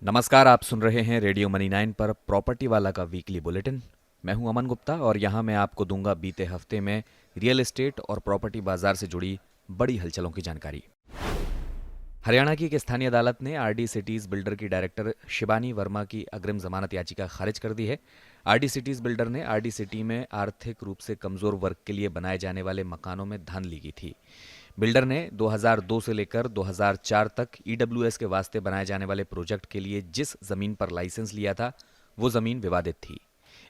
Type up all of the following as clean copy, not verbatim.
नमस्कार, आप सुन रहे हैं रेडियो मनी 9 पर प्रॉपर्टी वाला का वीकली बुलेटिन। मैं हूं अमन गुप्ता और यहां मैं आपको दूंगा बीते हफ्ते में रियल एस्टेट और प्रॉपर्टी बाजार से जुड़ी बड़ी हलचलों की जानकारी। हरियाणा की एक स्थानीय अदालत ने आरडी सिटीज बिल्डर की डायरेक्टर शिबानी वर्मा की अग्रिम जमानत याचिका खारिज कर दी है। आरडी सिटीज बिल्डर ने आरडी सिटी में आर्थिक रूप से कमजोर वर्ग के लिए बनाए जाने वाले मकानों में धांधली की थी। बिल्डर ने 2002 से लेकर 2004 तक ईडब्ल्यूएस के वास्ते बनाए जाने वाले प्रोजेक्ट के लिए जिस जमीन पर लाइसेंस लिया था वो जमीन विवादित थी।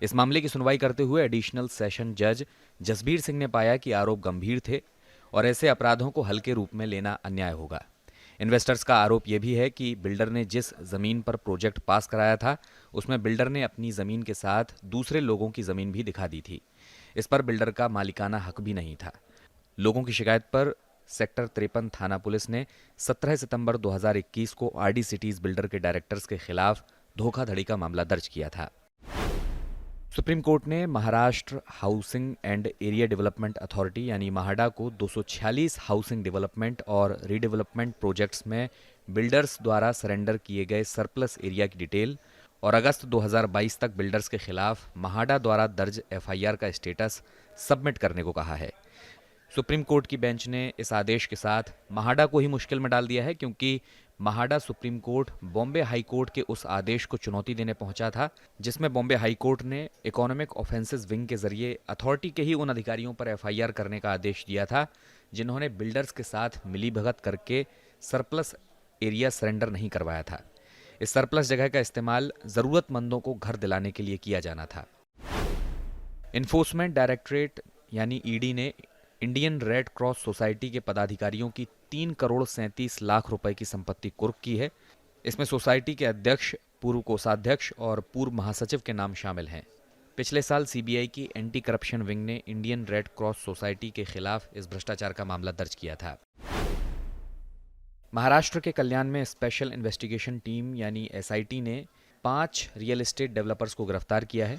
इस मामले की सुनवाई करते हुए एडिशनल सेशन जज जसबीर सिंह ने पाया कि आरोप गंभीर थे और ऐसे अपराधों को हल्के रूप में लेना अन्याय होगा। इन्वेस्टर्स का आरोप यह भी है कि बिल्डर ने जिस जमीन पर प्रोजेक्ट पास कराया था उसमें बिल्डर ने अपनी जमीन के साथ दूसरे लोगों की जमीन भी दिखा दी थी। इस पर बिल्डर का मालिकाना हक भी नहीं था। लोगों की शिकायत पर सेक्टर 53 थाना पुलिस ने 17 सितंबर 2021 को आरडी सिटीज बिल्डर के डायरेक्टर्स के खिलाफ धोखाधड़ी का मामला दर्ज किया था। सुप्रीम कोर्ट ने Maharashtra housing and area development authority यानी महाडा को 246 हाउसिंग डेवलपमेंट और रीडेवलपमेंट प्रोजेक्ट्स में बिल्डर्स द्वारा सरेंडर किए गए सरप्लस एरिया की डिटेल और अगस्त 2022 तक बिल्डर्स के खिलाफ महाडा द्वारा दर्ज एफआईआर का स्टेटस सबमिट करने को कहा है। सुप्रीम कोर्ट की बेंच ने इस आदेश के साथ महाडा को ही मुश्किल में डाल दिया है, क्योंकि MHADA supreme court Bombay high court के उस आदेश को चुनौती देने पहुंचा था जिसमें बॉम्बे हाई कोर्ट ने इकोनॉमिक ऑफेंसेस विंग के जरिए अथॉरिटी के ही उन अधिकारियों पर एफआईआर करने का आदेश दिया था जिन्होंने बिल्डर्स के साथ मिलीभगत करके सरप्लस एरिया सरेंडर नहीं करवाया था। इस सरप्लस जगह का इस्तेमाल जरूरतमंदों को घर दिलाने के लिए किया जाना था। इन्फोर्समेंट डायरेक्टरेट यानी ईडी ने इंडियन रेड क्रॉस सोसाइटी के पदाधिकारियों की 3 करोड़ 37 लाख रुपए की संपत्ति कुर्क की है। इसमें सोसाइटी के अध्यक्ष, पूर्व कोषाध्यक्ष और पूर्व महासचिव के नाम शामिल हैं। पिछले साल सीबीआई की एंटी करप्शन विंग ने इंडियन रेड क्रॉस सोसाइटी के खिलाफ इस भ्रष्टाचार का मामला दर्ज किया था। महाराष्ट्र के कल्याण में स्पेशल इन्वेस्टिगेशन टीम यानी एसआईटी ने 5 रियल एस्टेट डेवलपर्स को गिरफ्तार किया है।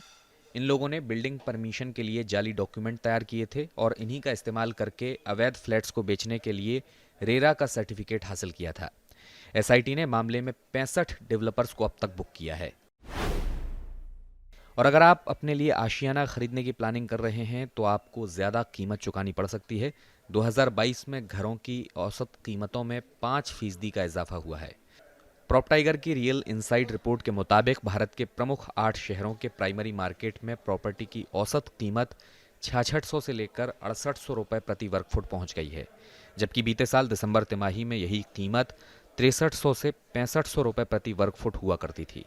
इन लोगों ने बिल्डिंग परमिशन के लिए जाली डॉक्यूमेंट तैयार किए थे और इन्हीं का इस्तेमाल करके अवैध फ्लैट्स को बेचने के लिए रेरा का सर्टिफिकेट हासिल किया था। एसआईटी ने मामले में 65 डेवलपर्स को अब तक बुक किया है। और अगर आप अपने लिए आशियाना खरीदने की प्लानिंग कर रहे हैं तो आपको ज़्यादा कीमत चुकानी पड़ सकती है। 2022 में घरों की औसत कीमतों में 5% का इजाफा हुआ है। प्रॉपटाइगर की रियल इनसाइट रिपोर्ट के मुताबिक भारत के प्रमुख 8 शहरों के प्राइमरी मार्केट में प्रॉपर्टी की औसत कीमत 6600 से लेकर 6800 रुपए प्रति वर्ग फुट पहुंच गई है, जबकि बीते साल दिसंबर तिमाही में यही कीमत 6300 से 6500 रुपए प्रति वर्ग फुट हुआ करती थी।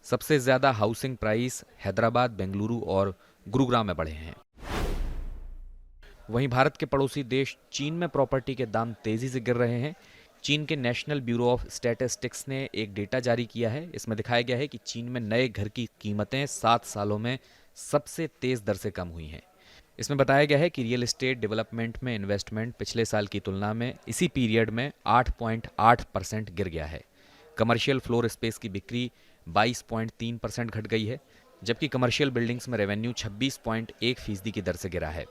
सबसे ज्यादा हाउसिंग प्राइस हैदराबाद, बेंगलुरु और गुरुग्राम में बढ़े हैं। वहीं भारत के पड़ोसी देश चीन में प्रॉपर्टी के दाम तेजी से गिर रहे हैं। चीन के नेशनल ब्यूरो ऑफ स्टैटिस्टिक्स ने एक डेटा जारी किया है। इसमें दिखाया गया है कि चीन में नए घर की कीमतें 7 सालों में सबसे तेज दर से कम हुई हैं। इसमें बताया गया है कि रियल एस्टेट डेवलपमेंट में इन्वेस्टमेंट पिछले साल की तुलना में इसी पीरियड में 8.8% गिर गया है। कमर्शियल फ्लोर स्पेस की बिक्री 22.3% घट गई है, जबकि कमर्शियल बिल्डिंग्स में रेवेन्यू 26.1% की दर से गिरा है।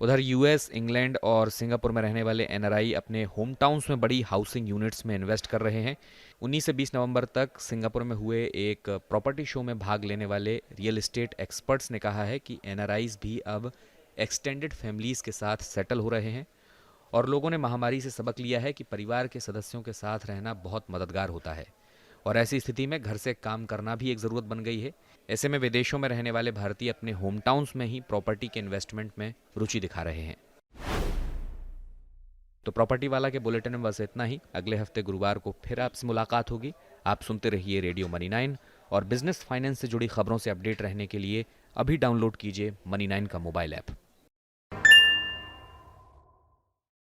उधर यूएस, इंग्लैंड और सिंगापुर में रहने वाले एनआरआई अपने होम टाउन्स में बड़ी हाउसिंग यूनिट्स में इन्वेस्ट कर रहे हैं। 19 से 20 नवंबर तक सिंगापुर में हुए एक प्रॉपर्टी शो में भाग लेने वाले रियल एस्टेट एक्सपर्ट्स ने कहा है कि एनआरआईज भी अब एक्सटेंडेड फैमिलीज के साथ सेटल हो रहे हैं और लोगों ने महामारी से सबक लिया है कि परिवार के सदस्यों के साथ रहना बहुत मददगार होता है और ऐसी स्थिति में घर से काम करना भी एक ज़रूरत बन गई है। ऐसे में विदेशों में रहने वाले भारतीय अपने होम टाउन्स में ही प्रॉपर्टी के इन्वेस्टमेंट में रुचि दिखा रहे हैं। तो प्रॉपर्टी वाला के बुलेटिन में बस इतना ही। अगले हफ्ते गुरुवार को फिर आपसे मुलाकात होगी। आप सुनते रहिए रेडियो मनी 9 और बिजनेस फाइनेंस से जुड़ी खबरों से अपडेट रहने के लिए अभी डाउनलोड कीजिए मनी 9 का मोबाइल ऐप।